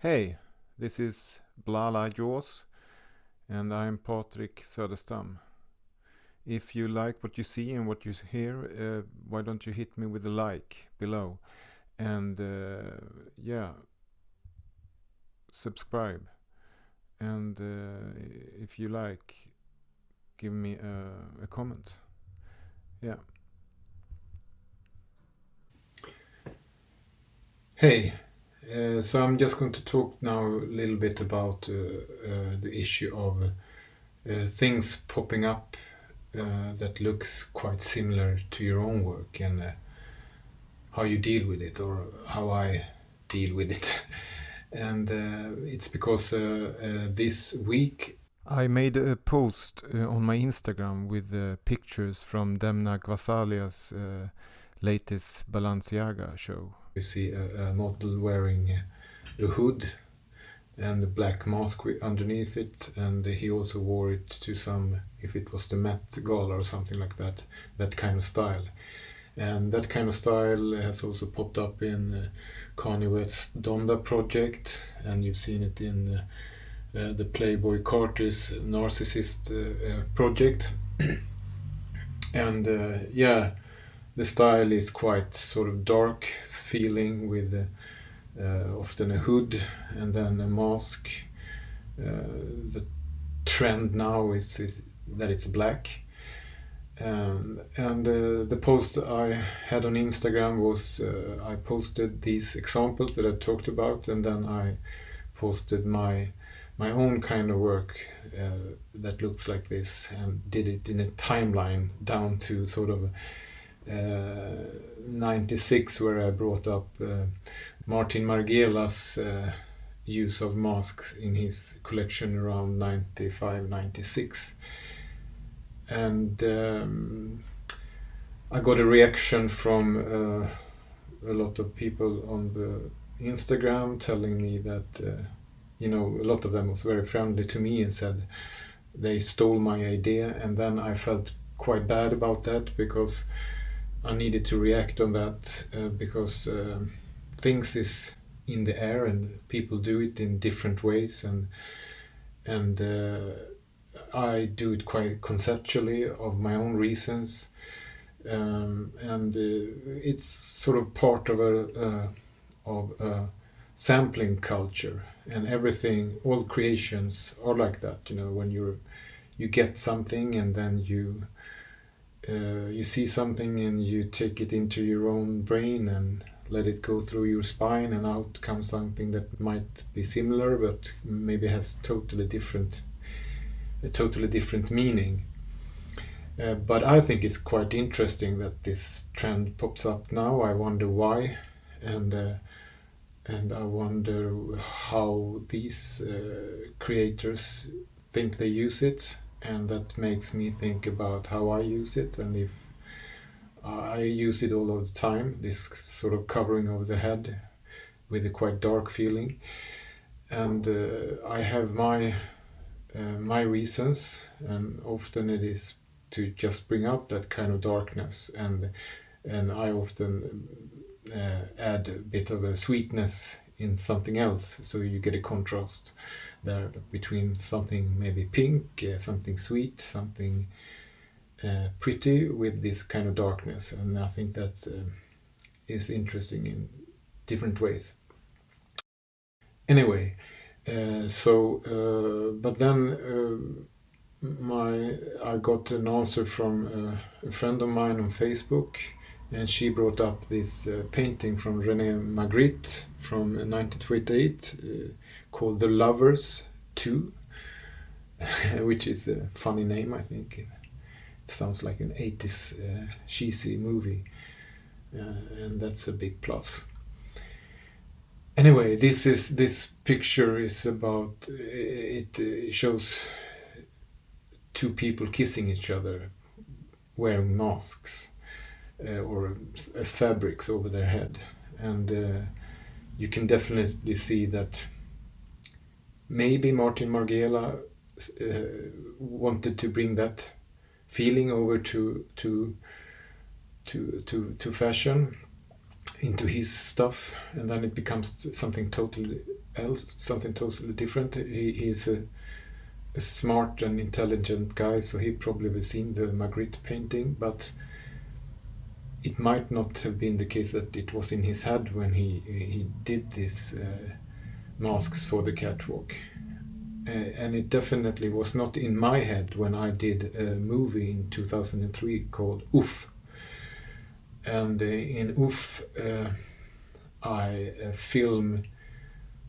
Hey, this is BLA LA JAWS and I'm Patrik Soderstam. If you like what you see and what you hear, why don't you hit me with a like below and subscribe. And if you like, give me a comment. Yeah. Hey, so I'm just going to talk now a little bit about the issue of things popping up that looks quite similar to your own work and how you deal with it, or how I deal with it. And it's because this week I made a post on my Instagram with pictures from Demna Gvasalia's latest Balenciaga show. You see a model wearing a hood and a black mask underneath it, and he also wore it to some, if it was the Met Gala or something like that, that kind of style. And that kind of style has also popped up in Kanye West's Donda project, and you've seen it in the Playboy Carter's Narcissist project. And the style is quite sort of dark feeling with often a hood and then a mask. The trend now is that it's black. And the post I had on Instagram was I posted these examples that I talked about, and then I posted my own kind of work that looks like this, and did it in a timeline down to sort of 96, where I brought up Martin Margiela's use of masks in his collection around 95, 96. And I got a reaction from a lot of people on the Instagram telling me that a lot of them was very friendly to me and said they stole my idea. And then I felt quite bad about that, because I needed to react on that, because things is in the air and people do it in different ways, and I do it quite conceptually of my own reasons, and it's sort of part of a sampling culture, and everything, all creations are like that. When you get something, and then you see something and you take it into your own brain and let it go through your spine, and out comes something that might be similar but maybe has a totally different meaning. But I think it's quite interesting that this trend pops up now. I wonder why, and I wonder how these creators think they use it, and that makes me think about how I use it, and if I use it all of the time, this sort of covering over the head with a quite dark feeling. And I have my reasons, and often it is to just bring out that kind of darkness, and I often add a bit of a sweetness in something else, so you get a contrast there between something maybe pink, something sweet, something pretty, with this kind of darkness. And I think that is interesting in different ways. Anyway, but then I got an answer from a friend of mine on Facebook, and she brought up this painting from René Magritte from 1928 called The Lovers 2, which is a funny name, I think. It sounds like an 80s cheesy movie, and that's a big plus. Anyway, this picture is about, it shows two people kissing each other wearing masks or fabrics over their head, and you can definitely see that maybe Martin Margiela wanted to bring that feeling over to fashion, into his stuff, and then it becomes something totally else, something totally different. He's a smart and intelligent guy, so he probably have seen the Magritte painting, but it might not have been the case that it was in his head when he did these masks for the catwalk. And it definitely was not in my head when I did a movie in 2003 called Oof. And in Oof, I film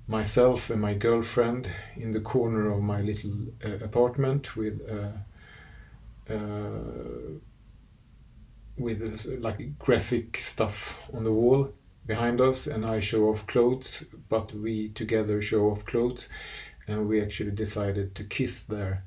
myself and my girlfriend in the corner of my little apartment with like graphic stuff on the wall behind us, and I show off clothes, but we together show off clothes, and we actually decided to kiss there,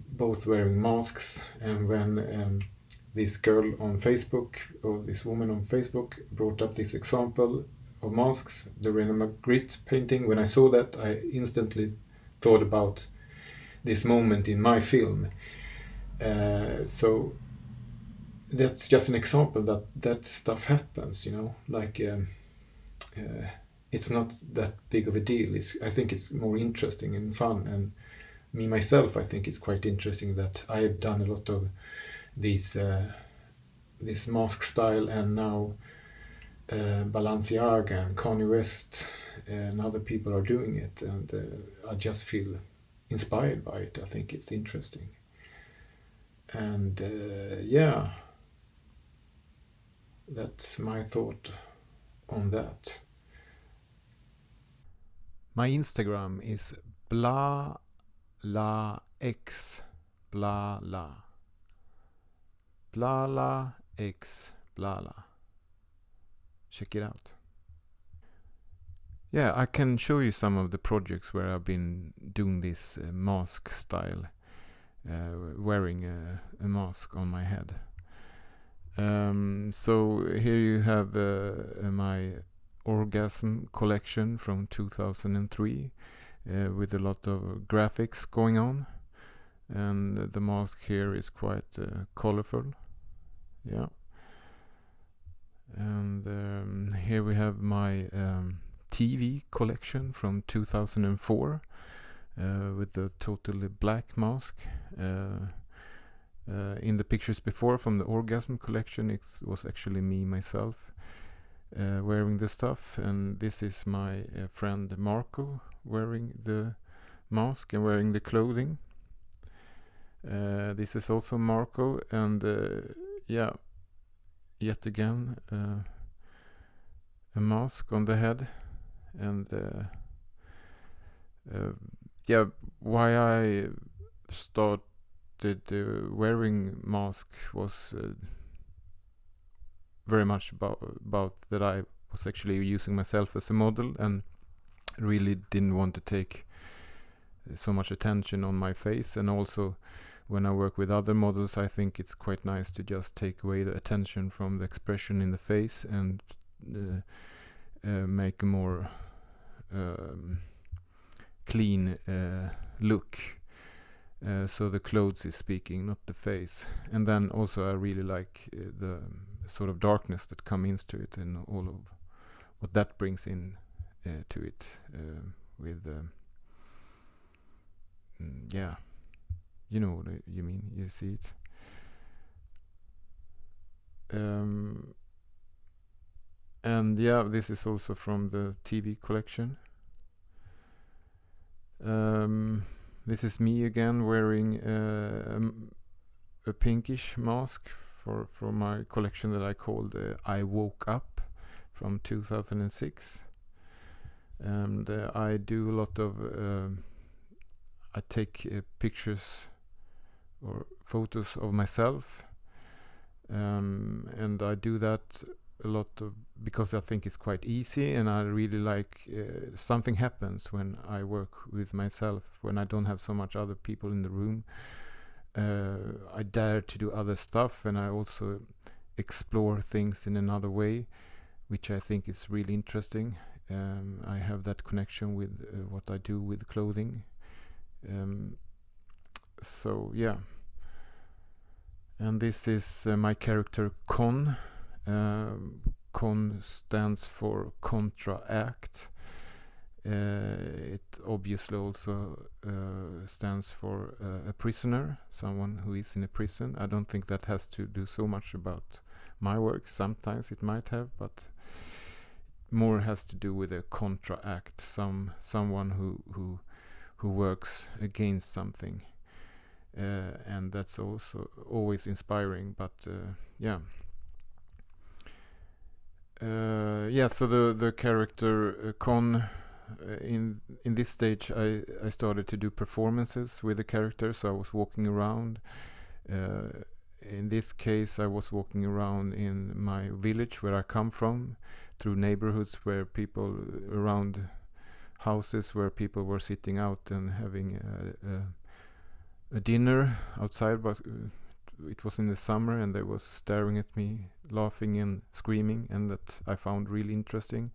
both wearing masks. And when this girl on Facebook, or this woman on Facebook, brought up this example of masks, the René Magritte painting, when I saw that, I instantly thought about this moment in my film. So that's just an example that stuff happens, like it's not that big of a deal. I think it's more interesting and fun, and me myself, I think it's quite interesting that I have done a lot of these this mask style, and now Balenciaga and Kanye West and other people are doing it, and I just feel inspired by it. I think it's interesting, and yeah, that's my thought on that. My Instagram is bla la x bla la bla la x bla la. Check it out. Yeah, I can show you some of the projects where I've been doing this mask style, wearing a mask on my head. So here you have my orgasm collection from 2003, with a lot of graphics going on, and the mask here is quite colorful. Yeah. And here we have my TV collection from 2004, with the totally black mask. In the pictures before from the orgasm collection, it was actually me myself wearing the stuff, and this is my friend Marco wearing the mask and wearing the clothing. This is also Marco, and yeah, yet again a mask on the head. And yeah, why I started wearing mask was very much about that I was actually using myself as a model, and really didn't want to take so much attention on my face. And also when I work with other models, I think it's quite nice to just take away the attention from the expression in the face, and make a more clean look. So the clothes is speaking, not the face. And then also I really like the sort of darkness that comes into it, and all of what that brings in to it, with yeah, you know what you mean, you see it. And yeah, this is also from the TV collection. This is me again wearing a pinkish mask for my collection that I called I Woke Up from 2006. And I do a lot of I take pictures or photos of myself, and I do that a lot because I think it's quite easy, and I really like something happens when I work with myself, when I don't have so much other people in the room. I dare to do other stuff, and I also explore things in another way, which I think is really interesting. I have that connection with what I do with clothing. So yeah, and this is my character Con. Con stands for contract. It obviously also stands for a prisoner, someone who is in a prison. I don't think that has to do so much about my work. Sometimes it might have, but more has to do with a contract, someone who works against something, and that's also always inspiring. But so the character Con, in this stage I started to do performances with the character, so I was walking around. In this case I was walking around in my village where I come from, through neighborhoods where people, around houses where people were sitting out and having a dinner outside, but it was in the summer, and they was staring at me, laughing and screaming, and that I found really interesting.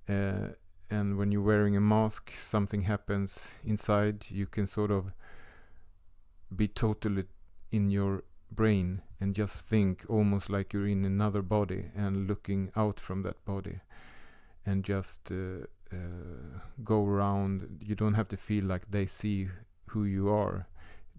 And when you're wearing a mask, something happens inside. You can sort of be totally in your brain and just think almost like you're in another body and looking out from that body, and just go around. You don't have to feel like they see who you are.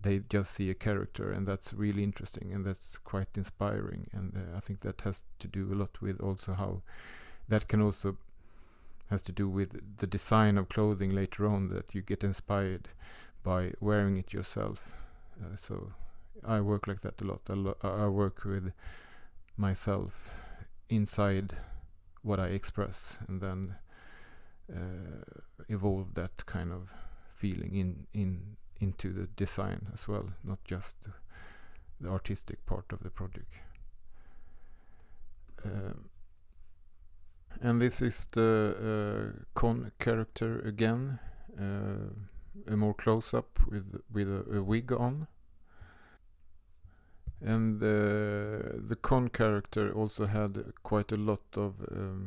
They just see a character, and that's really interesting, and that's quite inspiring. And I think that has to do a lot with also how that can also has to do with the design of clothing later on, that you get inspired by wearing it yourself. So I work like that a lot. I work with myself inside what I express, and then evolve that kind of feeling into the design as well, not just the artistic part of the project. And this is the Con character again, a more close-up with a wig on. And the Con character also had quite a lot of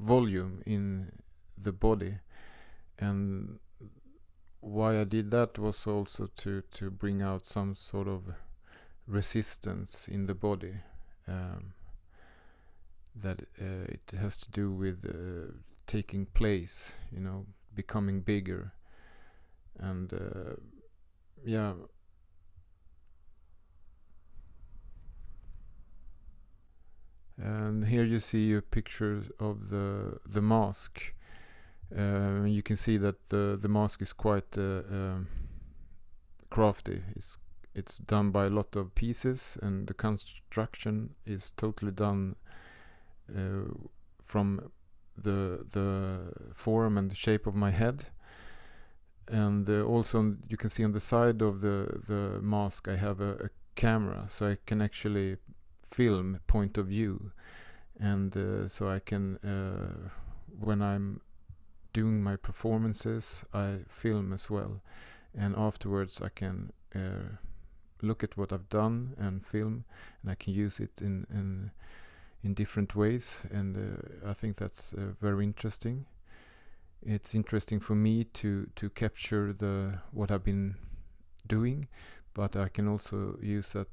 volume in the body, and why I did that was also to bring out some sort of resistance in the body, that it has to do with taking place, becoming bigger, and and here you see a picture of the mask. You can see that the mask is quite crafty. It's done by a lot of pieces, and the construction is totally done from the form and the shape of my head. And also you can see on the side of the mask I have a camera, so I can actually film point of view, and so I can when I'm doing my performances I film as well, and afterwards I can look at what I've done and film, and I can use it in different ways, and I think that's very interesting. It's interesting for me to capture what I've been doing, but I can also use that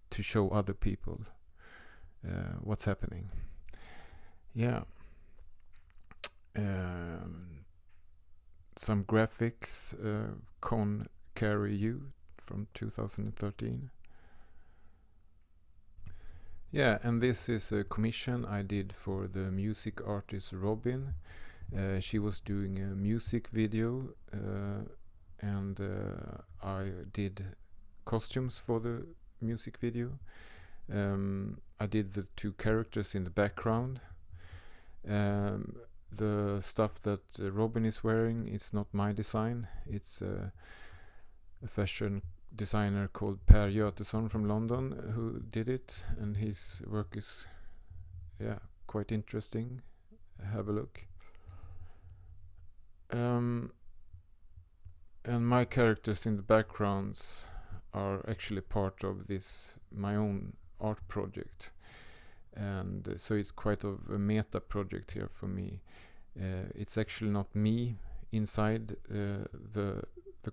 to show other people what's happening. Some graphics, Con Carry You from 2013. And this is a commission I did for the music artist Robin. She was doing a music video, and I did costumes for the music video. I did the two characters in the background. The stuff that Robin is wearing, it's not my design. It's a fashion designer called Per Götesson from London who did it, and his work is quite interesting. Have a look. And my characters in the backgrounds are actually part of this my own art project, and so it's quite of a meta project here for me. It's actually not me inside the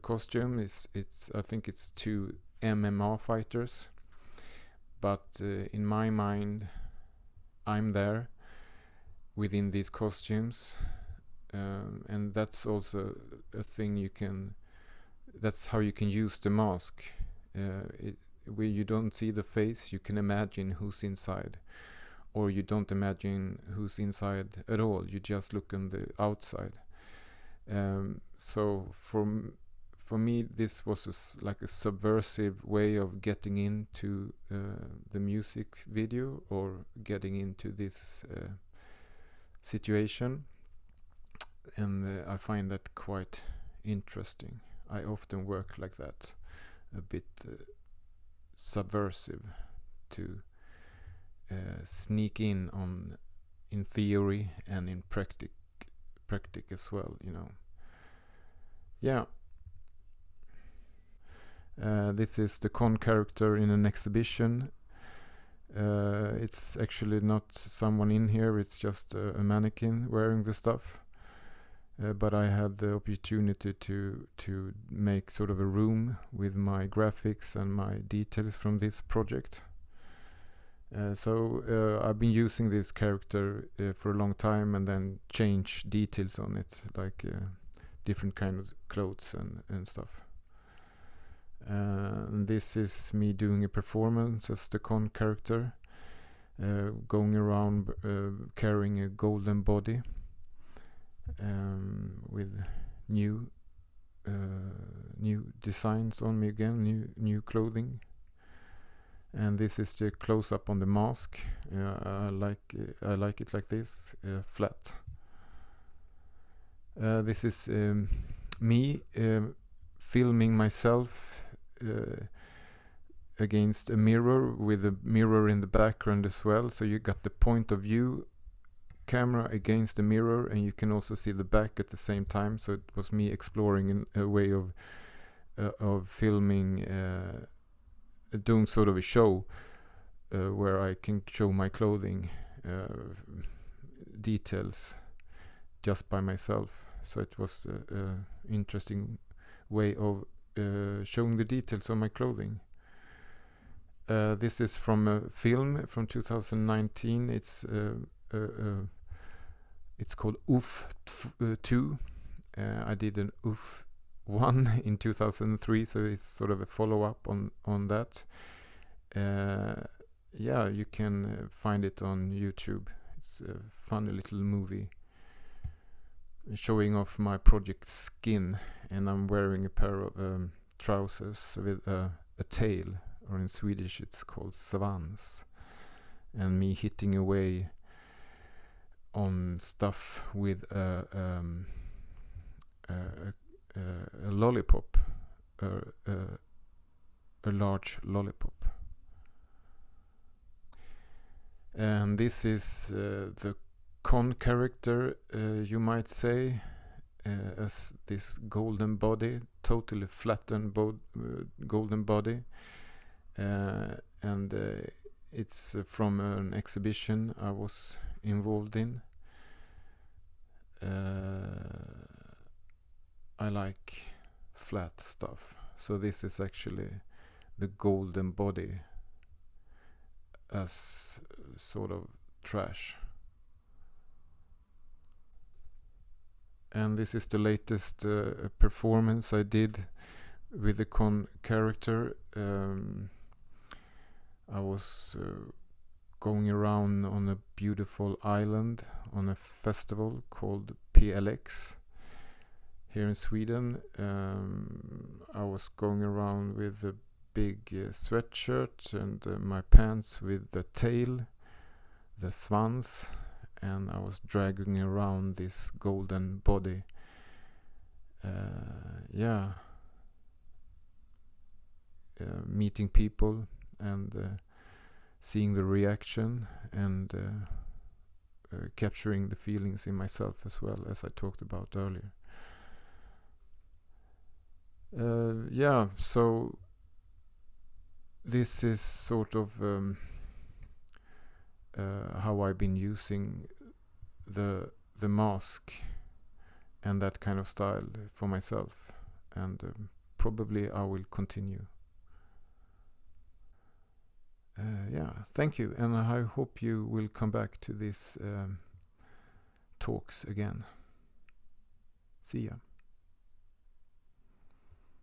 costume. I think it's two MMA fighters, but in my mind I'm there, within these costumes, and that's also a thing you can. That's how you can use the mask. Where you don't see the face, you can imagine who's inside, or you don't imagine who's inside at all. You just look on the outside. So for me, this was like a subversive way of getting into the music video, or getting into this situation, and I find that quite interesting. I often work like that, a bit subversive, to sneak in theory and in practic as well, Yeah. This is the con character in an exhibition. It's actually not someone in here, it's just a mannequin wearing the stuff. But I had the opportunity to make sort of a room with my graphics and my details from this project. So I've been using this character for a long time, and then change details on it, like different kind of clothes and stuff. And this is me doing a performance as the con character, going around carrying a golden body, with new designs on me again, new clothing. And this is the close-up on the mask. I like it like this, flat. This is me filming myself against a mirror, with a mirror in the background as well. So you got the point of view camera against the mirror, and you can also see the back at the same time. So it was me exploring a way of filming, doing sort of a show where I can show my clothing details just by myself. So it was an interesting way of showing the details on my clothing. This is from a film from 2019. It's called Oof 2. I did an Oof 1 in 2003, so it's sort of a follow-up on that. Yeah, you can find it on YouTube. It's a funny little movie showing off my project Skin, and I'm wearing a pair of trousers with a tail, or in Swedish it's called svans, and me hitting away on stuff with a lollipop, a large lollipop. And this is the con character, you might say, as this golden body, totally flattened golden body, and it's from an exhibition I was involved in. I like flat stuff, so this is actually the golden body as sort of trash. And this is the latest performance I did with the con character. I was going around on a beautiful island on a festival called PLX here in Sweden. I was going around with a big sweatshirt and my pants with the tail, the swans, and I was dragging around this golden body. Meeting people and seeing the reaction, and capturing the feelings in myself as well, as I talked about earlier. So this is sort of how I've been using the mask and that kind of style for myself, and probably I will continue. Thank you, and I hope you will come back to this talks again. See ya.